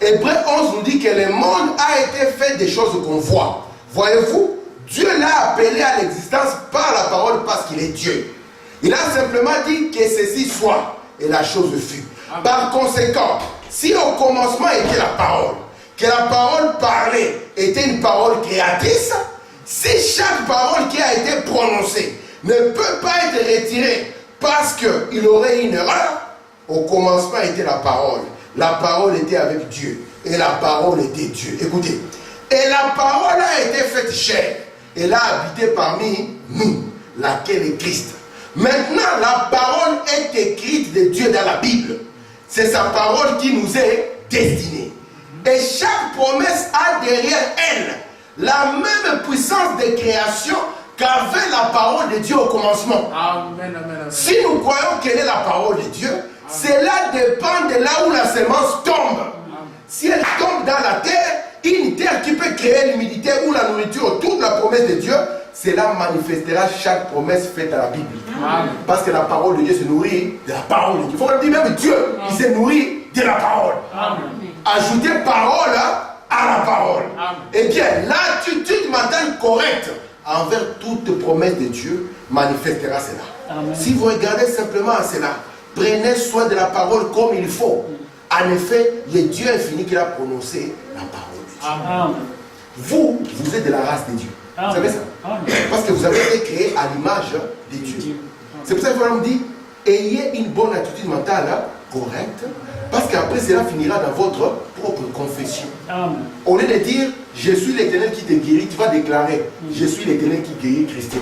Hébreux 11 nous dit que le monde a été fait des choses qu'on voit. Voyez-vous, Dieu l'a appelé à l'existence par la parole parce qu'il est Dieu. Il a simplement dit que ceci soit et la chose fut. Amen. Par conséquent, si au commencement était la parole, que la parole parlée était une parole créatrice, si chaque parole qui a été prononcée ne peut pas être retirée parce qu'il aurait une erreur, au commencement était la parole était avec Dieu, et la parole était Dieu. Écoutez, et la parole a été faite chair, elle a habité parmi nous, laquelle est Christ. Maintenant, la parole est écrite de Dieu dans la Bible. C'est sa parole qui nous est destinée. Et chaque promesse a derrière elle la même puissance de création qu'avait la parole de Dieu au commencement. Amen, amen, amen. Si nous croyons quelle est la parole de Dieu, cela dépend de là où la semence tombe. Amen. Si elle tombe dans la terre, une terre qui peut créer l'humidité ou la nourriture autour de la promesse de Dieu, cela manifestera chaque promesse faite à la Bible. Amen. Parce que la parole de Dieu se nourrit de la parole de Dieu. Il faut dire même Dieu, il se nourrit de la parole. Amen. Ajoutez parole à la parole. Amen. Eh bien, l'attitude mentale correcte envers toute promesse de Dieu manifestera cela. Amen. Si vous regardez simplement à cela, prenez soin de la parole comme il faut. En effet, le Dieu infini qui a prononcé la parole de Dieu. Amen. Vous êtes de la race de Dieu. Amen. Vous savez ça? Amen. Parce que vous avez été créé à l'image de Dieu. C'est pour ça que vous me dit, ayez une bonne attitude mentale correcte, parce qu'après cela finira dans votre propre confession. Amen. Au lieu de dire, je suis l'Éternel qui te guérit, tu vas déclarer, je suis l'Éternel qui guérit Christian.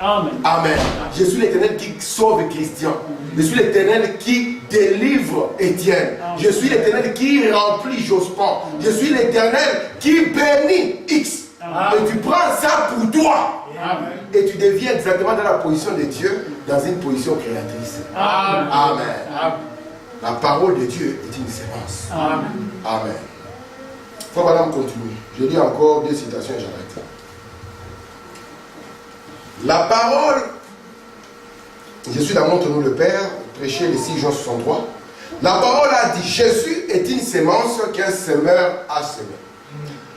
Amen. Amen. Je suis l'Éternel qui sauve Christian. Je suis l'Éternel qui délivre Étienne. Je suis l'Éternel qui remplit Jospin. Je suis l'Éternel qui bénit X. Amen. Et tu prends ça pour toi. Amen. Et tu deviens exactement dans la position de Dieu, dans une position créatrice. Amen. Amen. Amen. La parole de Dieu est une sémence. Amen. Amen. Faut madame continuer. Je lis encore 2 citations et j'arrête. La parole, je suis dans Montre-nous le Père, prêché le 6 juin 63. La parole a dit, Jésus est une sémence qu'un semeur a semée.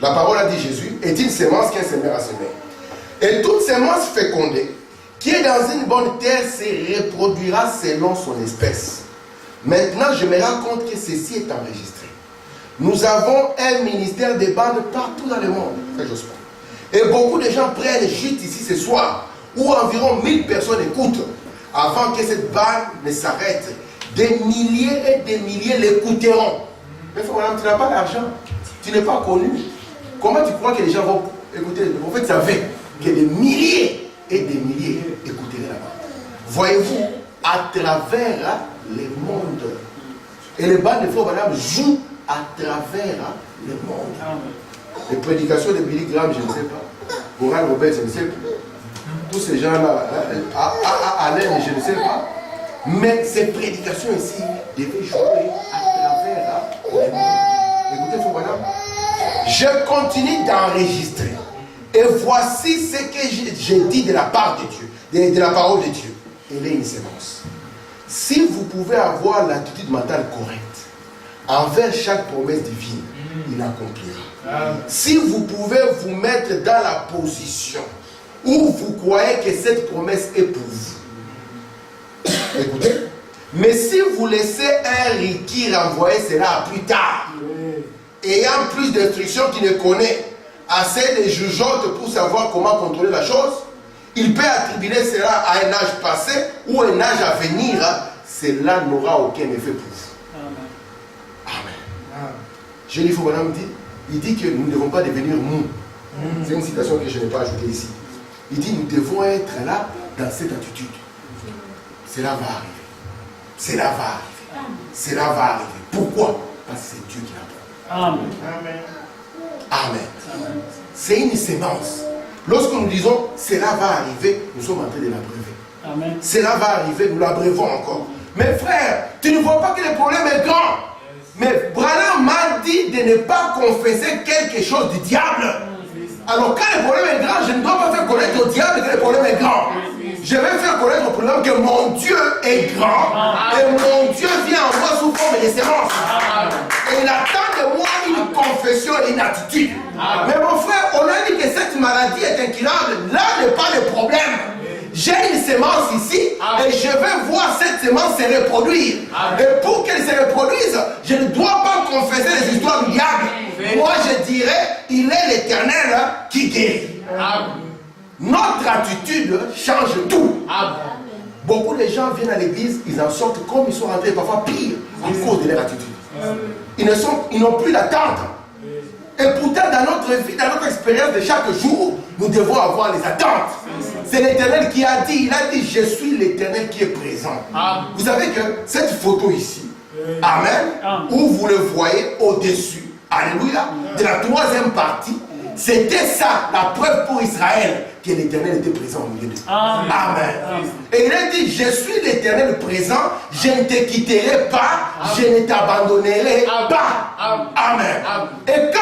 La parole a dit, Jésus est une sémence qu'un semeur a semée. Et toute sémence fécondée, qui est dans une bonne terre, se reproduira selon son espèce. Maintenant, je me rends compte que ceci est enregistré. Nous avons un ministère de bandes partout dans le monde. Et beaucoup de gens prennent juste ici ce soir, où environ 1000 personnes écoutent, avant que cette bande ne s'arrête. Des milliers et des milliers l'écouteront. Mais madame, tu n'as pas d'argent. Tu n'es pas connu. Comment tu crois que les gens vont écouter? Le prophète savait que des milliers et des milliers écouteraient là-bas. Voyez-vous, à travers les mondes. Et les bandes de frères madame jouent à travers le monde. Les prédications de Billy Graham, je ne sais pas. Oral Robert, je ne sais pas. Tous ces gens-là, Alain, je ne sais pas. Mais ces prédications ici devaient jouer à travers le monde. Écoutez, frère madame. Je continue d'enregistrer. Et voici ce que j'ai dit de la part de Dieu, de la parole de Dieu. Elle est une sémence. Si vous pouvez avoir l'attitude mentale correcte envers chaque promesse divine, il accomplira. Si vous pouvez vous mettre dans la position où vous croyez que cette promesse est pour vous, écoutez, mais si vous laissez un Ricky renvoyer cela plus tard, ayant plus d'instructions qu'il ne connaît, assez de jugeotes pour savoir comment contrôler la chose, il peut attribuer cela à un âge passé ou un âge à venir. Cela n'aura aucun effet pour vous. Amen. Je dis, il faut madame dire, il dit que nous ne devons pas devenir mous. C'est une citation que je n'ai pas ajoutée ici. Il dit, nous devons être là dans cette attitude. Cela va arriver. Cela va arriver. Cela va arriver. Pourquoi? Parce que c'est Dieu qui l'a pris. Amen. Amen. C'est une sémence. Lorsque nous disons cela va arriver, nous sommes en train de l'abreuver. Cela va arriver, nous l'abreuvons encore. Mais frère, tu ne vois pas que le problème est grand. Mais Branham m'a dit de ne pas confesser quelque chose du diable. Alors quand le problème est grand, je ne dois pas faire connaître au diable que le problème est grand. Je vais faire connaître au problème que mon Dieu est grand. Et mon Dieu vient en moi sous forme de sémence. Et il attend de moi une confession et une attitude. Mais mon frère, on a dit que cette maladie est incurable. Là n'est pas le problème. J'ai une sémence ici et je vais voir cette sémence se reproduire. Et pour qu'elle se reproduise, je ne dois pas confesser les histoires du diable. Moi je dirais, il est l'Éternel qui guérit. Notre attitude change tout. Beaucoup de gens viennent à l'église, ils en sortent comme ils sont rentrés, parfois pire, à cause de leur attitude. Ils n'ont plus d'attente. Et pourtant, dans notre vie, dans notre expérience de chaque jour, nous devons avoir les attentes. C'est l'Éternel qui a dit, il a dit, je suis l'Éternel qui est présent. Vous savez que cette photo ici, amen, où vous le voyez au-dessus, alléluia, de la troisième partie, c'était ça, la preuve pour Israël que l'Éternel était présent au milieu de nous. Amen. Et il a dit, je suis l'Éternel présent, je ne te quitterai pas, je ne t'abandonnerai pas. Amen. Et quand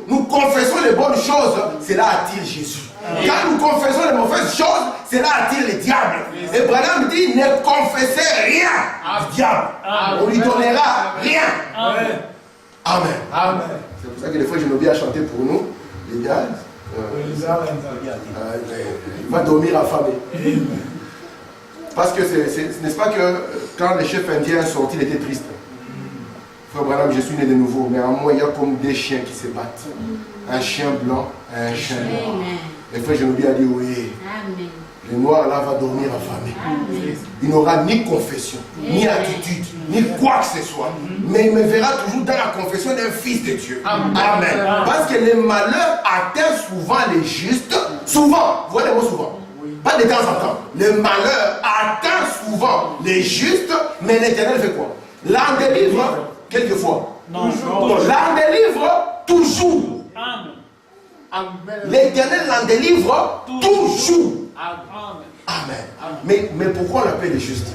nous confessons les bonnes choses, cela attire Jésus. Quand nous confessons les mauvaises choses, cela attire le diable. Et Branham dit, ne confessez rien du diable. On lui donnera rien. Amen. C'est pour ça que des fois je me viens à chanter pour nous. Les gars, il va dormir affamé. Parce que n'est-ce pas que quand le chef indien est sorti, il était triste. Frère Branham, je suis né de nouveau, mais en moi il y a comme des chiens qui se battent. Un chien blanc et un chien noir. Et frère Genobi a dit oui. Le noir là va dormir affamé. Il n'aura ni confession, ni attitude, ni quoi que ce soit. Mais il me verra toujours dans la confession d'un fils de Dieu. Amen. Parce que le malheur atteint souvent les justes. Souvent, vous voyez le mot souvent. Pas de temps en temps. Le malheur atteint souvent les justes, mais l'Éternel fait quoi? L'en délivre quelquefois. L'en délivre toujours. L'Éternel l'en délivre toujours. Amen. Mais pourquoi on l'appelle les justes?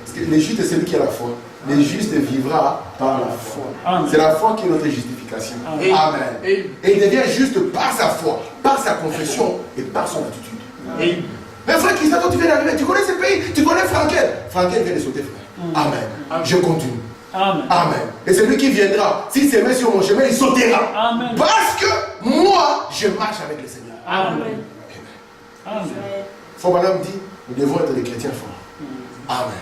Parce que les justes, c'est celui qui a la foi. Les justes vivra par la foi. C'est la foi qui est notre justification. Amen. Et il devient juste par sa foi, par sa confession et par son attitude. Mais frère Christophe, toi tu viens d'arriver, tu connais ce pays, tu connais Frankel. Frankel vient de sauter, frère. Amen. Je continue. Amen. Et celui qui viendra, s'il se met sur mon chemin, il sautera. Amen. Parce que moi, je marche avec le Seigneur. Amen. Faut madame dit, nous devons être des chrétiens forts. Amen.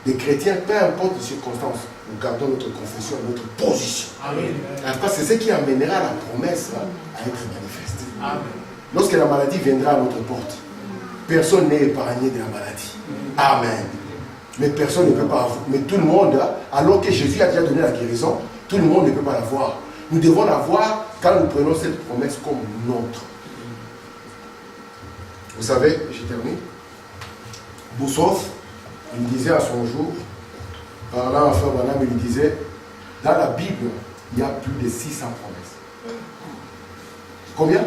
Des chrétiens, peu importe les circonstances, nous gardons notre confession, notre position. Amen. Parce que c'est ce qui amènera la promesse à être manifestée. Amen. Lorsque la maladie viendra à notre porte, personne n'est épargné de la maladie. Amen. Mais personne ne peut pas avoir. Mais tout le monde, alors que Jésus a déjà donné la guérison, Tout le monde ne peut pas l'avoir. Nous devons l'avoir quand nous prenons cette promesse comme nôtre. Vous savez, j'ai terminé. Boussoff, il disait à son jour, parlant à Frère Branham, il disait, dans la Bible, il y a plus de 600 promesses. Combien?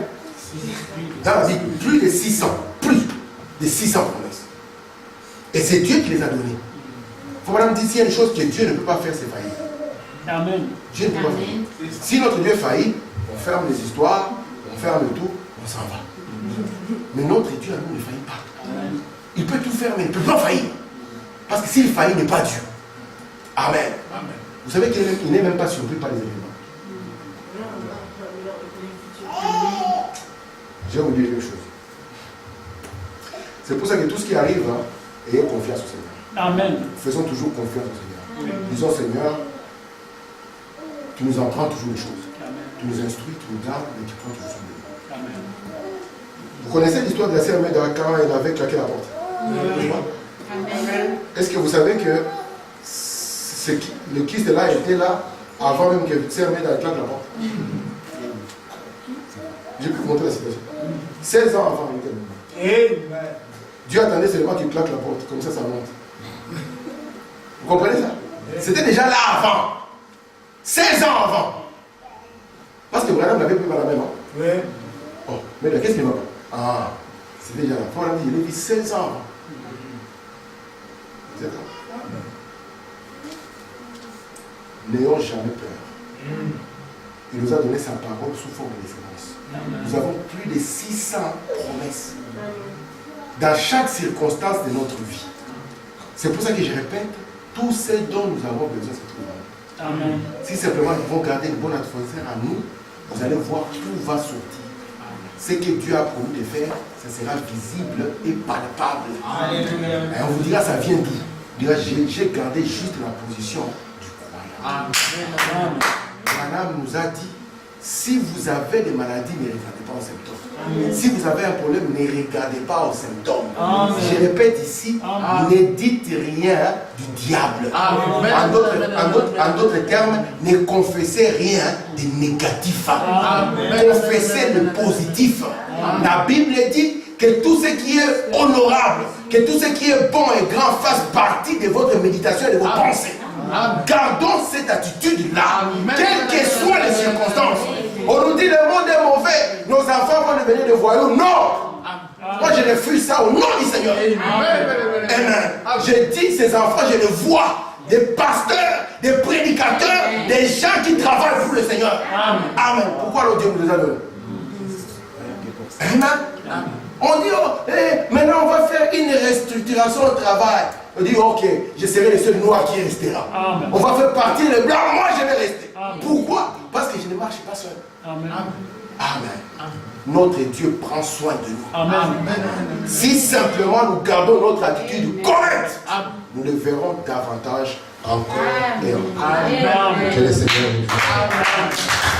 Dans la Bible, plus de 600. Plus de 600 promesses. Et c'est Dieu qui les a données. Frère Branham dit, s'il y a une chose que Dieu ne peut pas faire, c'est faillir. Amen. Dieu ne peut pas faire. Si notre Dieu faillit, on ferme les histoires, on ferme tout, on s'en va. Mais notre Dieu à nous ne faillit pas. Amen. Il peut tout faire, mais il ne peut pas faillir. Parce que s'il faillit, il n'est pas Dieu. Amen. Amen. Vous savez qu'il n'est même pas surpris par les événements. Je vais vous dire quelque chose. C'est pour ça que tout ce qui arrive, ayez confiance au Seigneur. Amen. Faisons toujours confiance au Seigneur. Disons, Seigneur, tu nous apprends toujours les choses. Amen. Tu nous instruis, tu nous gardes, mais tu prends toujours soin de nous. Amen. Vous connaissez l'histoire de la sœur Médard quand elle avait claqué la porte? Amen. Est-ce que vous savez que le Christ là était là avant même que sœur Médard claque la porte? J'ai pu vous montrer la situation. 16 ans avant, il était là. Amen. Dieu attendait seulement qu'il claque la porte, comme ça monte. Vous comprenez ça? C'était déjà là avant. 16 ans avant. Parce que Branham n'avait plus par la même. Oui. Oh, mais là, qu'est-ce qu'il va pas? Ah, c'est déjà là. Voilà, il est 16 ans avant. C'est ça. N'ayons jamais peur. Il nous a donné sa parole sous forme de séquence. Nous avons plus de 600 promesses dans chaque circonstance de notre vie. C'est pour ça que je répète, tout ce dont nous avons besoin, c'est tout. Amen. Si simplement nous pouvons garder une bonne atmosphère à nous, vous allez voir tout va sortir. Ce que Dieu a promis de faire, ça sera visible et palpable. Et on vous dira, ça vient d'où? On dira, j'ai gardé juste la position du croyant. Amen. Branham nous a dit, si vous avez des maladies, ne regardez pas aux symptômes. Si vous avez un problème, ne regardez pas aux symptômes. Amen. Je répète ici, Amen. ne dites rien du diable. Amen. En d'autres termes, ne confessez rien de négatif. Amen. Confessez le positif. La Bible dit que tout ce qui est honorable, que tout ce qui est bon et grand fasse partie de votre méditation et de vos pensées. Gardons cette attitude-là, quelles que soient les circonstances. On nous dit le monde est mauvais, nos enfants vont devenir des voyous. Non! Moi je refuse ça au nom du Seigneur. Amen. Je dis ces enfants, je les vois. Des pasteurs, des prédicateurs, des gens qui travaillent pour le Seigneur. Amen. Pourquoi le Dieu nous a donné? Amen. On dit, oh, maintenant on va faire une restructuration au travail. On dit, ok, je serai le seul noir qui restera. Amen. On va faire partir les blancs, moi je vais rester. Amen. Pourquoi? Parce que je ne marche pas seul. Amen. Amen. Notre Dieu prend soin de nous. Amen. Si simplement nous gardons notre attitude correcte, nous le verrons davantage encore et encore. Amen. Que le Seigneur nous fasse.